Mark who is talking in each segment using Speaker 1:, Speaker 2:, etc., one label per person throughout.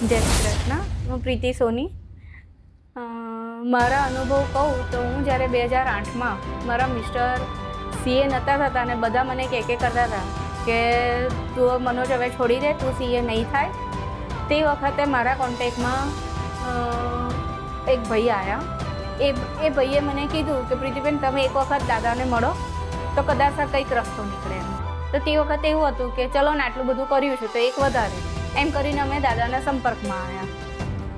Speaker 1: જય શ્રી કૃષ્ણ. હું પ્રીતિ સોની. મારા અનુભવ કહું તો હું જ્યારે 2008માં મારા મિસ્ટર સીએ નહોતા થતા અને બધા મને કે કરતા હતા કે તું મનોજ હવે છોડી દે, તું સીએ નહીં થાય. તે વખતે મારા કોન્ટેક્ટમાં એક ભાઈ આવ્યા. એ ભાઈએ મને કીધું કે પ્રીતિબેન તમે એક વખત દાદાને મળો તો કદાચ કંઈક રસ્તો નીકળે એમ. તો તે વખતે એવું હતું કે ચલો ને આટલું બધું કર્યું છે તો એક વધારે એમ કરીને અમે દાદાના સંપર્કમાં આવ્યા.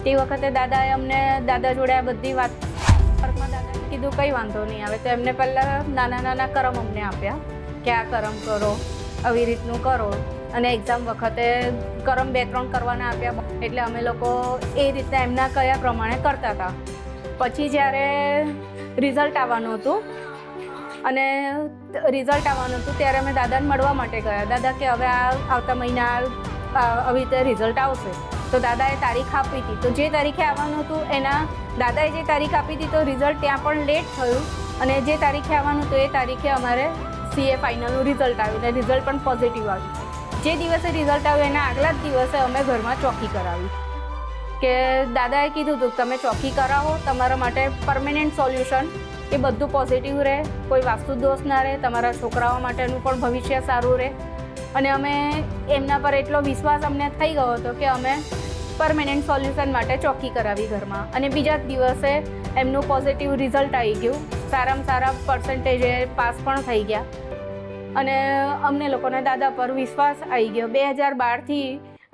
Speaker 1: તે વખતે દાદાએ અમને દાદા જોડે આ બધી વાત સંપર્કમાં દાદાએ કીધું કંઈ વાંધો નહીં આવે. તો એમને પહેલાં નાના નાના કરમ અમને આપ્યા કે આ કરમ કરો, આવી રીતનું કરો, અને એક્ઝામ વખતે કરમ 2-3 કરવાના આપ્યા. એટલે અમે લોકો એ રીતના એમના કયા પ્રમાણે કરતા હતા. પછી જ્યારે રિઝલ્ટ આવવાનું હતું ત્યારે અમે દાદાને મળવા માટે ગયા. દાદા કે હવે આવતા મહિના આવી રીતે રિઝલ્ટ આવશે. તો દાદાએ તારીખ આપી હતી. તો જે તારીખે આવવાનું હતું એના દાદાએ જે તારીખ આપી હતી તો રિઝલ્ટ ત્યાં પણ લેટ થયું, અને જે તારીખે આવવાનું હતું એ તારીખે અમારે સીએ ફાઇનલનું રિઝલ્ટ આવ્યું અને રિઝલ્ટ પણ પોઝિટિવ આવ્યું. જે દિવસે રિઝલ્ટ આવ્યું એના આગલા જ દિવસે અમે ઘરમાં ચોકી કરાવી કે દાદાએ કીધું હતું તમે ચોકી કરાવો, તમારા માટે પરમેનન્ટ સોલ્યુશન એ બધું પોઝિટિવ રહે, કોઈ વાસ્તુ દોષ ના રહે, તમારા છોકરાઓ માટેનું પણ ભવિષ્ય સારું રહે. અને અમે એમના પર એટલો વિશ્વાસ અમને થઈ ગયો હતો કે અમે પરમેનન્ટ સોલ્યુશન માટે ચોકી કરાવી ઘરમાં. અને બીજા જ દિવસે એમનું પોઝિટિવ રિઝલ્ટ આવી ગયું. સારામાં સારા પર્સન્ટેજે પાસ પણ થઈ ગયા અને અમને લોકોને દાદા પર વિશ્વાસ આવી ગયો. 2012થી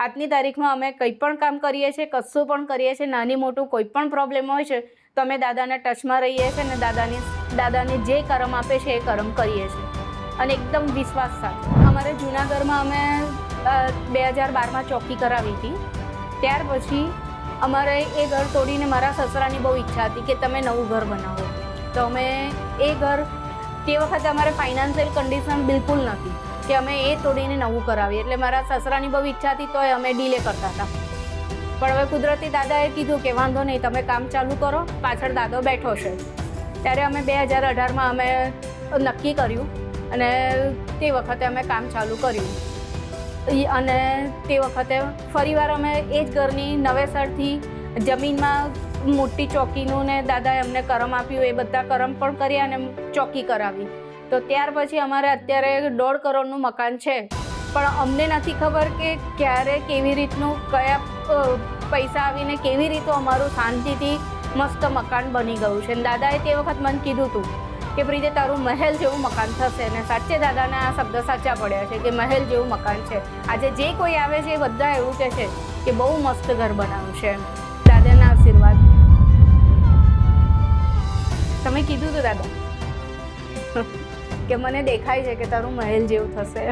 Speaker 1: આજની તારીખમાં અમે કંઈ પણ કામ કરીએ છીએ, કશું પણ કરીએ છીએ, નાની મોટું કોઈ પણ પ્રોબ્લેમ હોય છે તો અમે દાદાના ટચમાં રહીએ છીએ અને દાદાને જે કરમ આપે છે એ કરમ કરીએ છીએ અને એકદમ વિશ્વાસ સાથે. અમારે જૂનાગઢમાં અમે 2012માં ચોકી કરાવી હતી. ત્યાર પછી અમારે એ ઘર તોડીને મારા સસરાની બહુ ઈચ્છા હતી કે તમે નવું ઘર બનાવો. તો અમે એ ઘર તે વખતે અમારે ફાઇનાન્શિયલ કન્ડિશન બિલકુલ નથી કે અમે એ તોડીને નવું કરાવીએ. એટલે મારા સસરાની બહુ ઈચ્છા હતી તો અમે ડીલે કરતા હતા. પણ હવે કુદરતી દાદાએ કીધું કે વાંધો નહીં, તમે કામ ચાલુ કરો, પાછળ દાદો બેઠો છે. ત્યારે અમે 2018માં અમે નક્કી કર્યું અને તે વખતે અમે કામ ચાલુ કર્યું. અને તે વખતે ફરીવાર અમે એ જ ઘરની નવેસરથી જમીનમાં મોટી ચોકીનું ને દાદાએ અમને કરમ આપ્યું, એ બધા કરમ પણ કર્યા અને ચોકી કરાવી. તો ત્યાર પછી અમારે અત્યારે 1.5 કરોડનું મકાન છે. પણ અમને નથી ખબર કે ક્યારે કેવી રીતનું કયા પૈસા આવીને કેવી રીતે અમારું શાંતિથી મસ્ત મકાન બની ગયું છે. દાદાએ તે વખત મને કીધું હતું કે પ્રીતિ તારું મહેલ જેવું મકાન થશે. અને સાચે દાદાના આ શબ્દ સાચા પડ્યા છે કે મહેલ જેવું મકાન છે. આજે જે કોઈ આવે છે એ બધા એવું કહે છે કે બહુ મસ્ત ઘર બનાવ્યું છે. દાદાના આશીર્વાદ. તમે કીધું હતું દાદા કે મને દેખાય છે કે તારું મહેલ જેવું થશે.